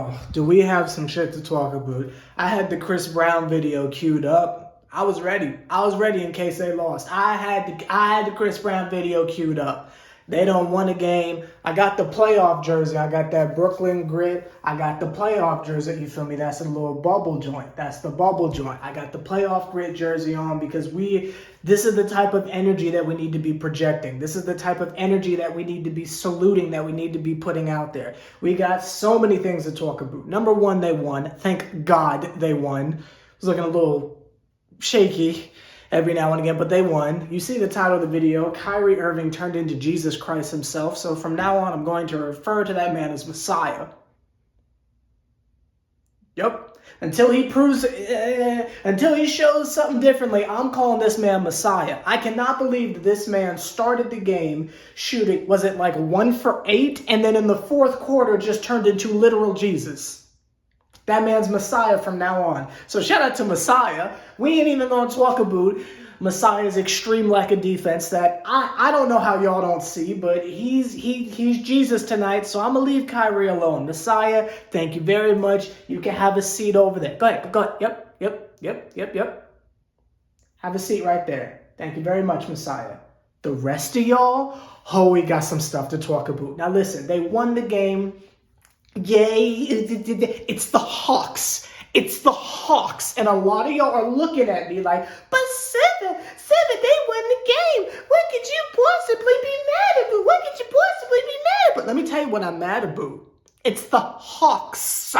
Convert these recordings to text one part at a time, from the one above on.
Oh, do we have some shit to talk about? I had the Chris Brown video queued up. I was ready. I was ready in case they lost. I had the Chris Brown video queued up. They don't won a game. I got the playoff jersey. I got that Brooklyn grit. I got the playoff jersey. You feel me? That's a little bubble joint. That's the bubble joint. I got the playoff grit jersey on because this is the type of energy that we need to be projecting. This is the type of energy that we need to be saluting, that we need to be putting out there. We got so many things to talk about. Number one, they won. Thank God they won. I was looking a little shaky every now and again, but they won. You see the title of the video, Kyrie Irving turned into Jesus Christ himself. So from now on, I'm going to refer to that man as Messiah. Yep. Until he shows something differently, I'm calling this man Messiah. I cannot believe that this man started the game shooting, was it like 1 for 8? And then in the fourth quarter just turned into literal Jesus. That man's Messiah from now on. So shout out to Messiah. We ain't even going to talk about Messiah's extreme lack of defense that I don't know how y'all don't see, but he's Jesus tonight, so I'm going to leave Kyrie alone. Messiah, thank you very much. You can have a seat over there. Go ahead. Yep. Have a seat right there. Thank you very much, Messiah. The rest of y'all, we got some stuff to talk about. Now listen, they won the game. Yay, it's the Hawks. It's the Hawks. And a lot of y'all are looking at me like, but seven, they won the game. What could you possibly be mad about? What could you possibly be mad about? Let me tell you what I'm mad about. It's the Hawks.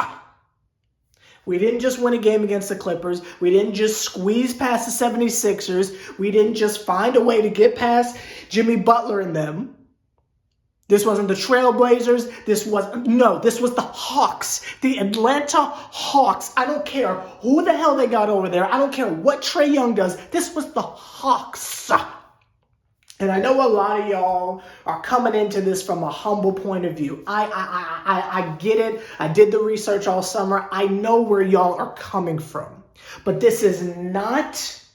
We didn't just win a game against the Clippers. We didn't just squeeze past the 76ers. We didn't just find a way to get past Jimmy Butler and them. This wasn't the Trailblazers. This was the Hawks. The Atlanta Hawks. I don't care who the hell they got over there. I don't care what Trae Young does. This was the Hawks. And I know a lot of y'all are coming into this from a humble point of view. I get it. I did the research all summer. I know where y'all are coming from. But this is not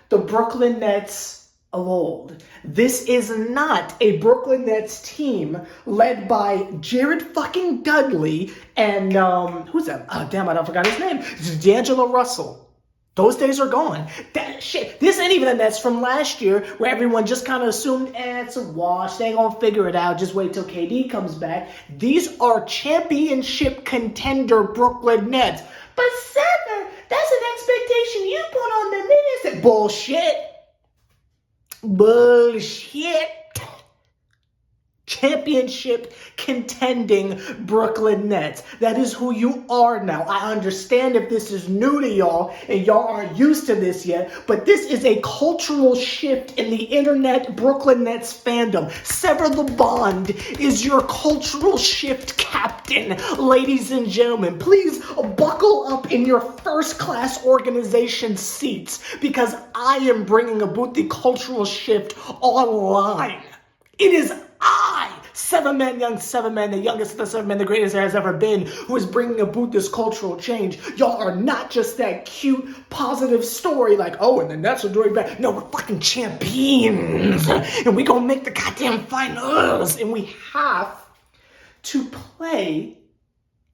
the Brooklyn Nets of old. This is not a Brooklyn Nets team led by Jared fucking Dudley and who's that? Oh damn, I forgot his name. It's D'Angelo Russell. Those days are gone. That shit. This ain't even the Nets from last year where everyone just kind of assumed, it's a wash. They ain't gonna figure it out. Just wait till KD comes back. These are championship contender Brooklyn Nets. But seven, that's an expectation you put on them. It isn't bullshit. Bullshit. Championship contending Brooklyn Nets. That is who you are now. I understand if this is new to y'all and y'all aren't used to this yet, but this is a cultural shift in the internet Brooklyn Nets fandom. Sever the Bond is your cultural shift captain. Ladies and gentlemen, please buckle up in your first class organization seats because I am bringing about the cultural shift online. It is Seven Man, the youngest of the 7 men, the greatest there has ever been, who is bringing about this cultural change. Y'all are not just that cute, positive story like, and the Nets are doing bad. No, we're fucking champions. And we gonna make the goddamn finals. And we have to play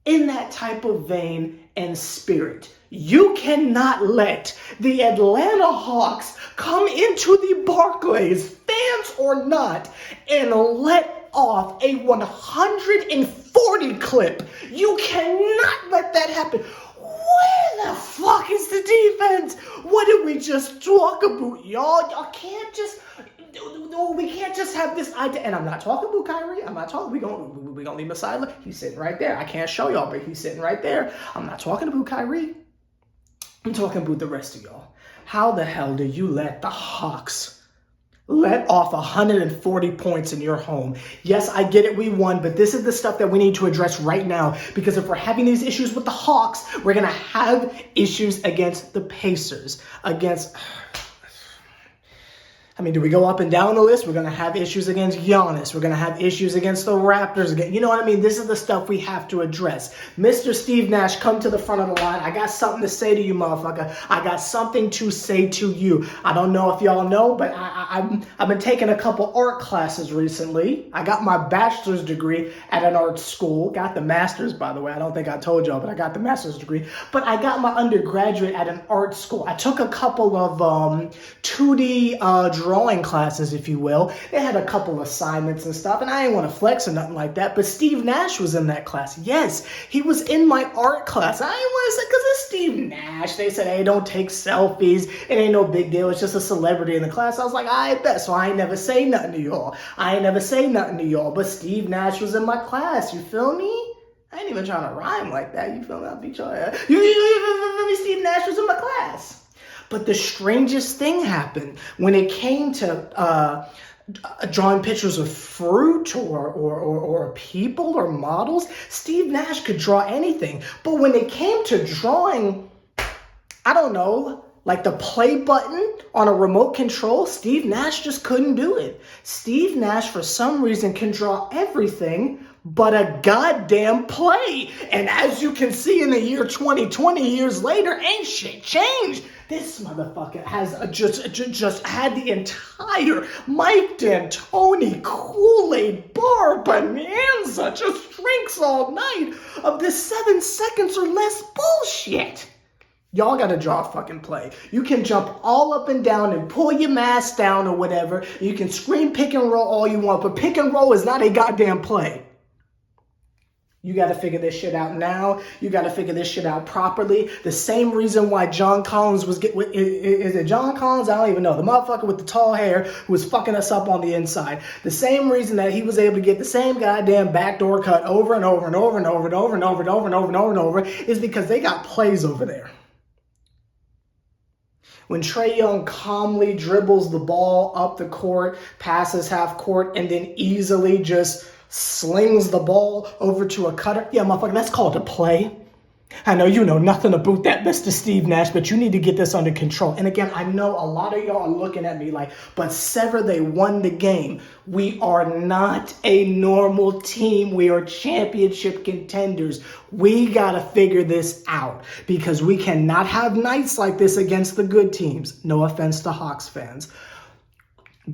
in that type of vein and spirit. You cannot let the Atlanta Hawks come into the Barclays, fans or not, and let off a 140 clip. You cannot let that happen. Where the fuck is the defense? What did we just talk about, y'all? Y'all can't just... We can't just have this idea. And I'm not talking about Kyrie. I'm not talking. We gonna leave Messiah. He's sitting right there. I can't show y'all, but he's sitting right there. I'm not talking about Kyrie. I'm talking about the rest of y'all. How the hell do you let the Hawks let off 140 points in your home? Yes, I get it. We won, but this is the stuff that we need to address right now. Because if we're having these issues with the Hawks, we're gonna have issues against the Pacers, against. I mean, do we go up and down the list? We're going to have issues against Giannis. We're going to have issues against the Raptors again. You know what I mean? This is the stuff we have to address. Mr. Steve Nash, come to the front of the line. I got something to say to you, motherfucker. I got something to say to you. I don't know if y'all know, but I've been taking a couple art classes recently. I got my bachelor's degree at an art school. Got the master's, by the way. I don't think I told y'all, but I got the master's degree. But I got my undergraduate at an art school. I took a couple of 2D drawing classes, if you will. They had a couple assignments and stuff, and I didn't want to flex or nothing like that, but Steve Nash was in that class. Yes, he was in my art class. I didn't want to say, because it's Steve Nash. They said, hey, don't take selfies. It ain't no big deal. It's just a celebrity in the class. I was like, I bet. So I ain't never say nothing to y'all. But Steve Nash was in my class. You feel me? I ain't even trying to rhyme like that. You feel me? I'll be trying. Steve Nash was in my class. But the strangest thing happened when it came to drawing pictures of fruit or people or models. Steve Nash could draw anything. But when it came to drawing, I don't know, like the play button on a remote control, Steve Nash just couldn't do it. Steve Nash, for some reason, can draw everything but a goddamn play. And as you can see in the year 2020, years later, ain't shit changed. This motherfucker has just had the entire Mike D'Antoni Kool-Aid bar bonanza, just drinks all night of this 7 seconds or less bullshit. Y'all gotta draw a fucking play. You can jump all up and down and pull your mask down or whatever. You can scream pick and roll all you want, but pick and roll is not a goddamn play. You got to figure this shit out now. You got to figure this shit out properly. The same reason why John Collins was is it John Collins? I don't even know. The motherfucker with the tall hair who was fucking us up on the inside. The same reason that he was able to get the same goddamn backdoor cut over and over and over and over and over and over and over and over and over and over is because they got plays over there. When Trae Young calmly dribbles the ball up the court, passes half court, and then easily just slings the ball over to a cutter. Yeah, motherfucker, that's called a play. I know you know nothing about that, Mr. Steve Nash, but you need to get this under control. And again, I know a lot of y'all are looking at me like, but Sever, they won the game. We are not a normal team. We are championship contenders. We got to figure this out because we cannot have nights like this against the good teams. No offense to Hawks fans.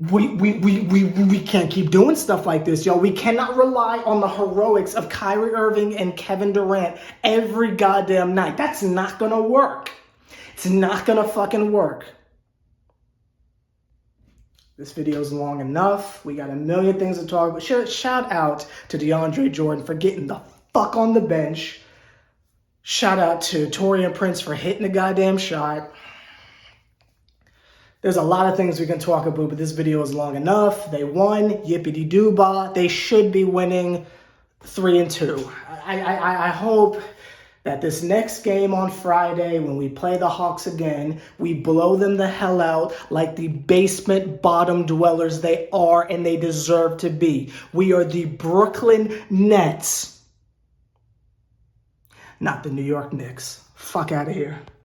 We can't keep doing stuff like this, y'all. We cannot rely on the heroics of Kyrie Irving and Kevin Durant every goddamn night. That's not gonna work. It's not gonna fucking work. This video is long enough. We got a million things to talk about. Shout out to DeAndre Jordan for getting the fuck on the bench. Shout out to Taurean Prince for hitting the goddamn shot. There's a lot of things we can talk about, but this video is long enough. They won, yippity-doo-bah. They should be winning 3-2. I hope that this next game on Friday, when we play the Hawks again, we blow them the hell out like the basement bottom dwellers they are and they deserve to be. We are the Brooklyn Nets, not the New York Knicks. Fuck out of here.